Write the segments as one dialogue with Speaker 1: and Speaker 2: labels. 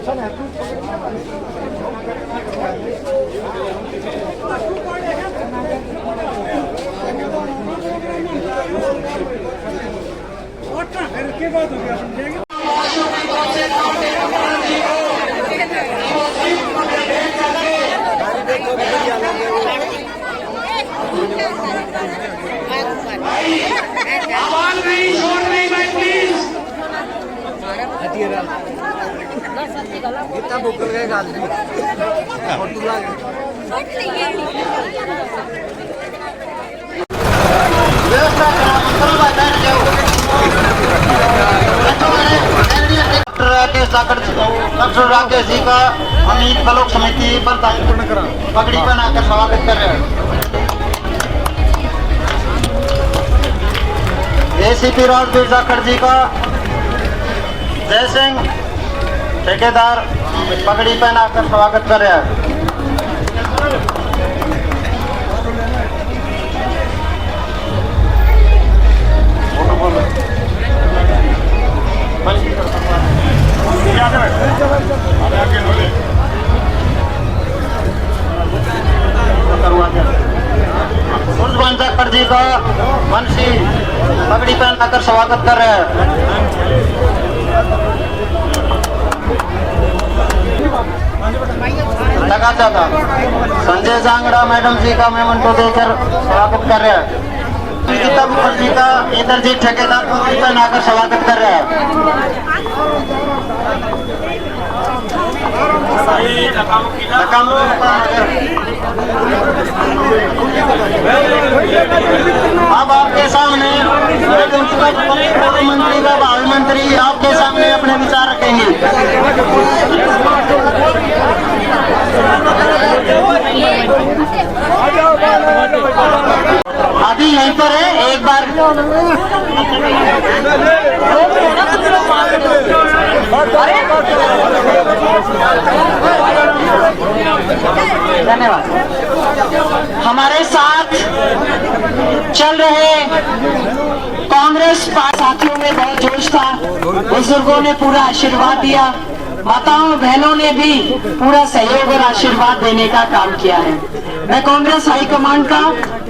Speaker 1: आवाज नहीं, शोर नहीं भाई प्लीज।
Speaker 2: कितना बुक कर गए गाड़ी फोटो लगा डॉक्टर राकेश जी का अमित ब्लॉक समिति पर पगड़ी बनाकर स्वागत कर रहे हैं। एसीपी राजवीर जाखड़ जी का जय सिंह ठेकेदार पगड़ी पहनाकर स्वागत कर रहे हैं। जाखड़ जी का वंशी पगड़ी पहनाकर स्वागत कर रहे हैं। लगा था संजय जांगड़ा मैडम जी का मेमोंटो देकर स्वागत कर रहे हैं। गीता मुखर्जी का इंद्रजीत ठेकेदार पगड़ी पहनाकर स्वागत कर रहे हैं। अब आपके सामने मंत्री का भावी मंत्री आपके सामने अपने विचार रखेंगे। अभी यहीं पर है, एक बार धन्यवाद। हमारे साथ चल रहे कांग्रेस साथियों में बहुत जोश था, बुजुर्गों ने पूरा आशीर्वाद दिया, माताओं बहनों ने भी पूरा सहयोग और आशीर्वाद देने का काम किया है। मैं कांग्रेस हाईकमांड का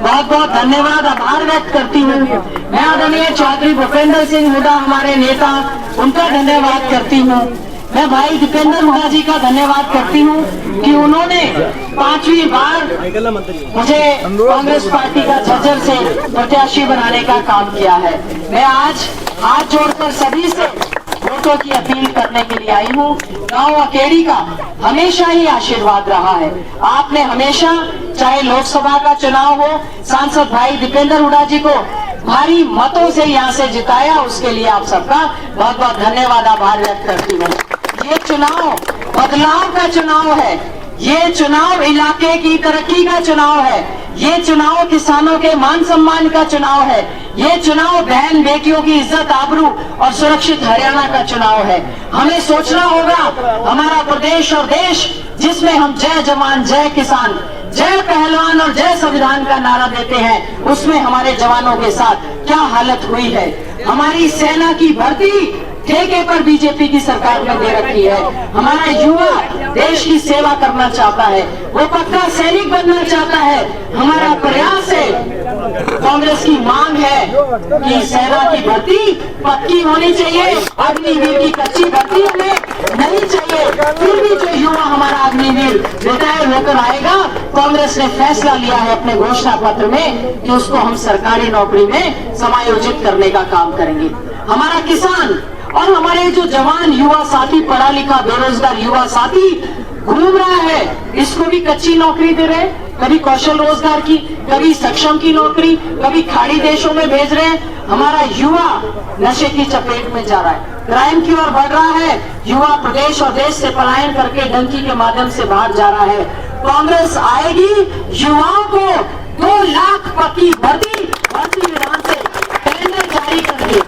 Speaker 2: बहुत बहुत धन्यवाद आभार व्यक्त करती हूँ। मैं आदरणीय चौधरी भूपेंद्र सिंह हुड्डा हमारे नेता, उनका धन्यवाद करती हूँ। मैं भाई दीपेंद्र हुड्डा जी का धन्यवाद करती हूँ कि उन्होंने 5वीं बार मुझे कांग्रेस पार्टी का झज्जर से प्रत्याशी बनाने का काम किया है। मैं आज हाथ जोड़कर सभी से वोटों की अपील करने के लिए आई हूँ। गांव अकेड़ी का हमेशा ही आशीर्वाद रहा है। आपने हमेशा, चाहे लोकसभा का चुनाव हो, सांसद भाई दीपेंद्र हुड्डा जी को भारी मतों से यहाँ से जिताया, उसके लिए आप सबका बहुत बहुत धन्यवाद आभार व्यक्त करती हूँ। ये चुनाव बदलाव का चुनाव है, ये चुनाव इलाके की तरक्की का चुनाव है, ये चुनाव किसानों के मान सम्मान का चुनाव है, ये चुनाव बहन बेटियों की इज्जत आबरू और सुरक्षित हरियाणा का चुनाव है। हमें सोचना होगा हमारा प्रदेश और देश जिसमें हम जय जवान जय किसान जय पहलवान और जय संविधान का नारा देते हैं, उसमें हमारे जवानों के साथ क्या हालत हुई है। हमारी सेना की भर्ती ठेके पर बीजेपी की सरकार ने दे रखी है। हमारा युवा देश की सेवा करना चाहता है, वो पक्का सैनिक बनना चाहता है। हमारा प्रयास है, कांग्रेस की मांग है कि सेना की भर्ती पक्की होनी चाहिए, अग्निवीर की कच्ची भर्ती हमें नहीं चाहिए। फिर भी जो युवा हमारा अग्निवीर रिटायर होकर आएगा, कांग्रेस ने फैसला लिया है अपने घोषणा पत्र में कि उसको हम सरकारी नौकरी में समायोजित करने का काम करेंगे। हमारा किसान और हमारे जो जवान युवा साथी, पढ़ा लिखा बेरोजगार युवा साथी घूम रहा है, इसको भी कच्ची नौकरी दे रहे हैं, कभी कौशल रोजगार की, कभी सक्षम की नौकरी, कभी खाड़ी देशों में भेज रहे हैं। हमारा युवा नशे की चपेट में जा रहा है, क्राइम की ओर बढ़ रहा है, युवा प्रदेश और देश से पलायन करके डंकी के माध्यम से बाहर जा रहा है। कांग्रेस आएगी, युवाओं को 2 लाख पक्की भर्ती विधान से कैलेंडर जारी करके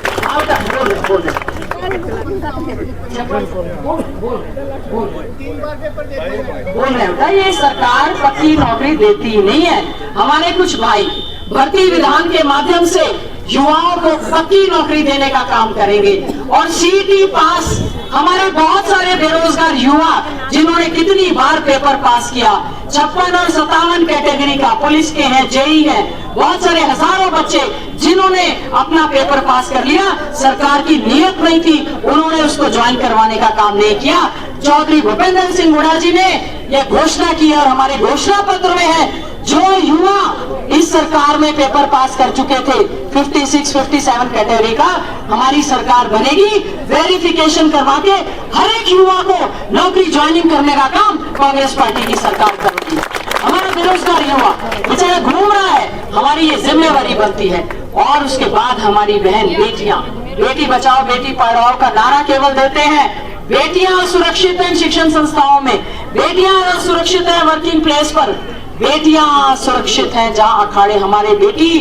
Speaker 2: बोल रहे होता, ये सरकार पक्की नौकरी देती ही नहीं है। हमारे कुछ भाई भर्ती विधान के माध्यम से युवाओं को पक्की नौकरी देने का काम करेंगे और सीटी पास हमारे बहुत सारे बेरोजगार युवा जिन्होंने कितनी बार पेपर पास किया, 56 और 57 कैटेगरी का, पुलिस के हैं, जेई है, बहुत सारे हजारों बच्चे जिन्होंने अपना पेपर पास कर लिया, सरकार की नीयत नहीं थी, उन्होंने उसको ज्वाइन करवाने का काम नहीं किया। चौधरी भूपेंद्र सिंह हुड्डा जी ने यह घोषणा की और हमारे घोषणा पत्र में है, जो युवा इस सरकार में पेपर पास कर चुके थे 56, 57 कैटेगरी का, हमारी सरकार बनेगी, वेरिफिकेशन करवा के हर एक युवा को नौकरी ज्वाइनिंग करने का काम कांग्रेस पार्टी की सरकार करेगी। हमारा बेरोजगार युवा बेचारा घूम रहा है, हमारी ये जिम्मेवारी बनती है। और उसके बाद हमारी बहन बेटियां, बेटी बचाओ बेटी पढ़ाओ का नारा केवल देते हैं, बेटियां सुरक्षित हैं शिक्षण संस्थाओं में, बेटियां सुरक्षित है वर्किंग प्लेस पर, बेटियां सुरक्षित हैं जहां अखाड़े। हमारे बेटी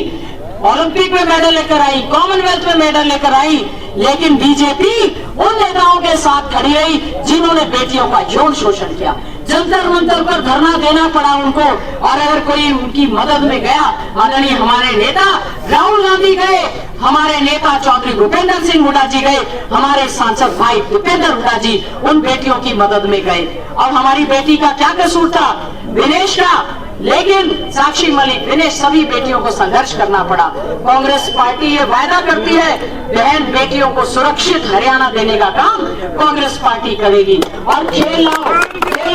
Speaker 2: ओलंपिक में मेडल लेकर आई, कॉमनवेल्थ में मेडल लेकर आई, लेकिन बीजेपी उन नेताओं के साथ खड़ी रही जिन्होंने बेटियों का यौन शोषण किया। जंतर मंतर पर धरना देना पड़ा उनको, और अगर कोई उनकी मदद में गया, आदरणीय हमारे नेता राहुल गांधी गए, हमारे नेता चौधरी भूपेंद्र सिंह हुड्डा जी गए, हमारे सांसद भाई भूपेंद्र हुड्डा जी उन बेटियों की मदद में गए। और हमारी बेटी का क्या कसूर था, विनेश का, लेकिन साक्षी मलिक, विनेश, सभी बेटियों को संघर्ष करना पड़ा। कांग्रेस पार्टी ये वायदा करती है, बहन बेटियों को सुरक्षित हरियाणा देने का काम कांग्रेस पार्टी करेगी। और खेल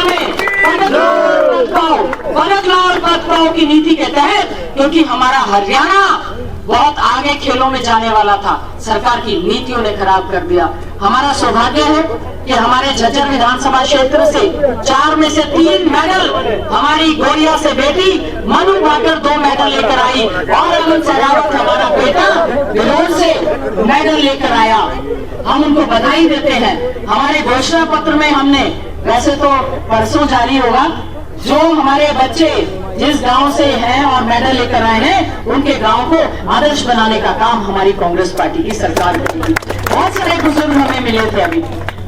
Speaker 2: में पदक लाओ और पद पाओ की नीति के तहत, क्योंकि हमारा हरियाणा बहुत आगे खेलों में जाने वाला था, सरकार की नीतियों ने खराब कर दिया। हमारा सौभाग्य है कि हमारे झज्जर विधानसभा क्षेत्र से 4 में से 3 मेडल हमारी गोरिया से बेटी मनु भाकर 2 मेडल लेकर आई, और अमन सहरावत हमारा बेटा बिलोर से मेडल लेकर आया। हम उनको बधाई देते हैं। हमारे घोषणा पत्र में हमने, वैसे तो परसों जारी होगा, जो हमारे बच्चे जिस गांव से हैं और मेडल लेकर आए हैं, उनके गांव को आदर्श बनाने का काम हमारी कांग्रेस पार्टी की सरकार करेगी। बहुत सारे बुजुर्ग हमें मिले थे, अभी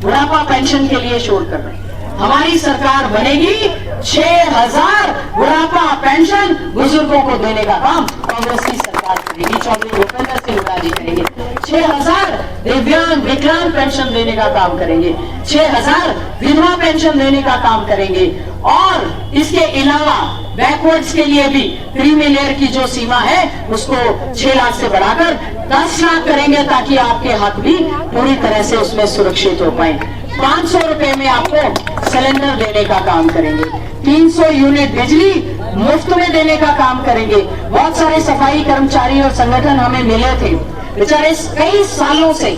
Speaker 2: बुढ़ापा पेंशन के लिए शोर कर रहे हैं। हमारी सरकार बनेगी, 6000 बुढ़ापा पेंशन बुजुर्गों को देने का काम कांग्रेस की सरकार करेगी, चौधरी भूपेंद्र सिंह हुड्डा जी करेंगे। 6000 दिव्यांग विकलांग पेंशन देने का काम करेंगे, 6000 विधवा पेंशन देने का काम करेंगे। और इसके अलावा बैकवर्ड्स के लिए भी क्रीमी लेयर की जो सीमा है उसको 6 लाख से बढ़ाकर 10 लाख करेंगे, ताकि आपके हक भी पूरी तरह से उसमें सुरक्षित हो पाए। 500 रुपए में आपको सिलेंडर देने का काम करेंगे, 300 यूनिट बिजली मुफ्त में देने का काम करेंगे। बहुत सारे सफाई कर्मचारी और संगठन हमें मिले थे, बेचारे कई सालों से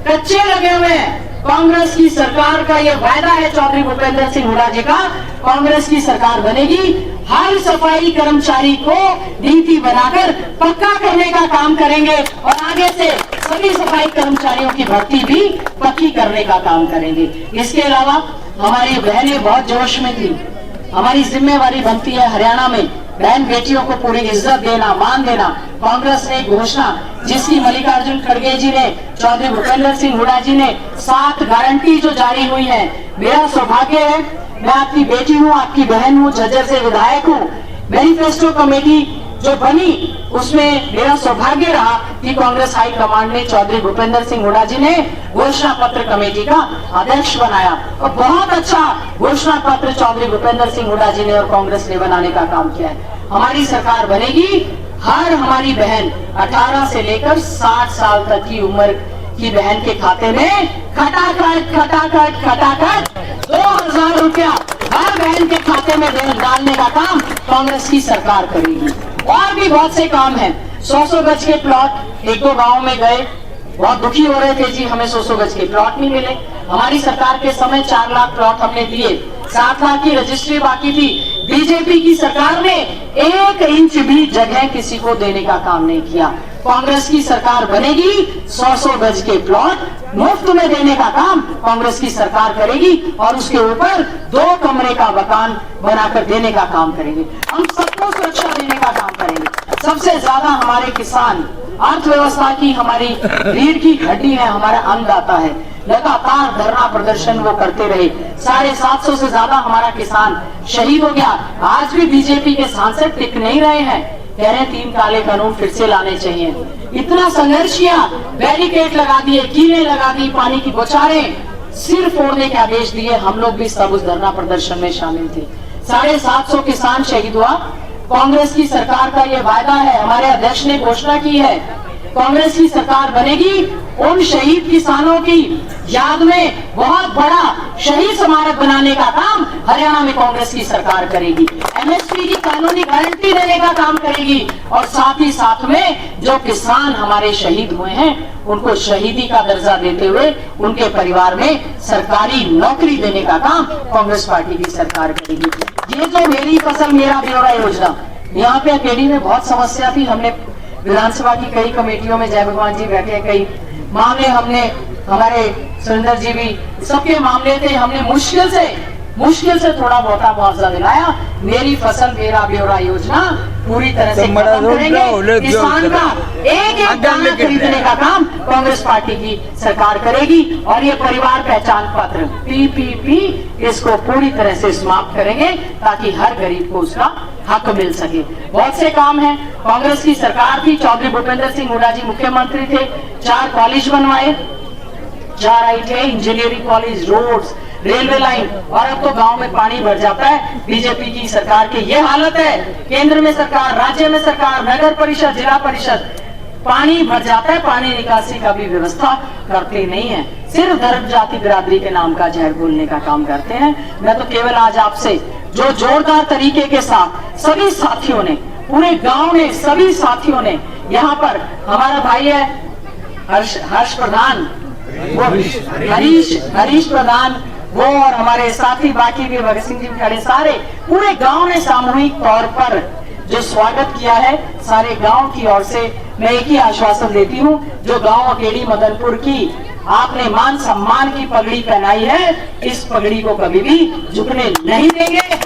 Speaker 2: कच्चे लगे हुए हैं। कांग्रेस की सरकार का ये वायदा है चौधरी भूपेंद्र सिंह हुड्डा जी का, कांग्रेस की सरकार बनेगी, हर सफाई कर्मचारी को नीति बनाकर पक्का करने का काम करेंगे, और आगे से सभी सफाई कर्मचारियों की भर्ती भी पक्की करने का काम करेंगे। इसके अलावा हमारी बहनें बहुत जोश में थी, हमारी जिम्मेवारी बनती है हरियाणा में बहन बेटियों को पूरी इज्जत देना, मान देना। कांग्रेस ने घोषणा जिसकी मल्लिकार्जुन खड़गे जी ने, चौधरी भूपेंद्र सिंह हुड्डा जी ने 7 गारंटी जो जारी हुई है, मेरा सौभाग्य है, मैं आपकी बेटी हूँ, आपकी बहन हूँ, झज्जर से विधायक हूँ। मैनिफेस्टो कमेटी जो बनी उसमें मेरा सौभाग्य रहा कि कांग्रेस हाई कमांड ने चौधरी भूपेंद्र सिंह हुड्डा जी ने घोषणा पत्र कमेटी का अध्यक्ष बनाया, और बहुत अच्छा घोषणा पत्र चौधरी भूपेंद्र सिंह हुड्डा जी ने और कांग्रेस ने बनाने का काम किया है। हमारी सरकार बनेगी, हर हमारी बहन 18 से लेकर 60 साल तक की उम्र की बहन के खाते में खटाखट 2000 रुपया हर बहन के खाते में डालने का काम कांग्रेस की सरकार करेगी। और भी बहुत से काम हैं, 100 गज के प्लॉट, 1-2 गाँव में गए, बहुत दुखी हो रहे थे जी, हमें 100 गज के प्लॉट नहीं मिले। हमारी सरकार के समय 4 लाख प्लॉट हमने दिए, 7 लाख की रजिस्ट्री बाकी थी। बीजेपी की सरकार ने 1 इंच भी जगह किसी को देने का काम नहीं किया। कांग्रेस की सरकार बनेगी, 100 गज के प्लॉट मुफ्त में देने का काम कांग्रेस की सरकार करेगी, और उसके ऊपर 2 कमरे का मकान बनाकर देने का काम करेंगे। हम सबको सुरक्षा देने का काम करेंगे। सबसे ज्यादा हमारे किसान अर्थव्यवस्था की हमारी रीढ़ की हड्डी है, हमारा अन्नदाता है, लगातार धरना प्रदर्शन वो करते रहे। 750 से ज्यादा हमारा किसान शहीद हो गया। आज भी बीजेपी के सांसद टिक नहीं रहे हैं, कह रहे 3 काले कानून फिर से लाने चाहिए। इतना संघर्ष किया, बैरिकेड लगा दिए, कीलें लगा दी, पानी की बौछारें, सिर फोड़ने के आदेश दिए। हम लोग भी सब उस धरना प्रदर्शन में शामिल थे। 750 किसान शहीद हुआ। कांग्रेस की सरकार का ये वायदा है, हमारे अध्यक्ष ने घोषणा की है, कांग्रेस की सरकार बनेगी, उन शहीद किसानों की याद में बहुत बड़ा शहीद स्मारक बनाने का काम हरियाणा में कांग्रेस की सरकार करेगी। एमएसपी की कानूनी गारंटी देने का काम करेगी और साथ ही साथ में जो किसान हमारे शहीद हुए हैं उनको शहीदी का दर्जा देते हुए उनके परिवार में सरकारी नौकरी देने का काम कांग्रेस पार्टी की सरकार करेगी। ये जो मेरी फसल मेरा ब्यौरा योजना, यहाँ पे अकेडी में बहुत समस्या थी। हमने विधानसभा की कई कमेटियों में, जय भगवान जी बैठे, कई मामले हमने, हमारे सुरेंद्र जी भी, सबके मामले थे, हमने मुश्किल से थोड़ा बहुत मुआवजा दिलाया। मेरी फसल मेरा ब्यौरा योजना पूरी तरह से खत्म करेंगे। किसान का एक दाना खरीदने का काम कांग्रेस पार्टी की सरकार करेगी और ये परिवार पहचान पत्र PPP इसको पूरी तरह से समाप्त करेंगे ताकि हर गरीब को उसका हक मिल सके। बहुत से काम हैं। कांग्रेस की सरकार थी, चौधरी भूपेंद्र सिंह हुड्डा जी मुख्यमंत्री थे, 4 कॉलेज बनवाए, 4 ITI, engineering college, roads, railway line, और अब तो गांव में पानी भर जाता है। बीजेपी की सरकार की ये हालत है। केंद्र में सरकार, राज्य में सरकार, नगर परिषद, जिला परिषद, पानी भर जाता है, पानी निकासी का भी व्यवस्था करते नहीं है। सिर्फ धर्म जाति बिरादरी के नाम का जहर बोलने का काम करते हैं। मैं तो केवल आज आपसे जो जोरदार तरीके के साथ सभी साथियों ने, पूरे गांव ने, सभी साथियों ने, यहाँ पर हमारा भाई है हर्ष प्रधान, वो हरीश प्रधान, वो और हमारे साथी बाकी भी भगत सिंह जी खड़े, सारे पूरे गांव ने सामूहिक तौर पर जो स्वागत किया है, सारे गांव की ओर से मैं एक ही आश्वासन देती हूं, जो गांव अकेडी मदनपुर की आपने मान सम्मान की पगड़ी पहनाई है, इस पगड़ी को कभी भी झुकने नहीं देंगे।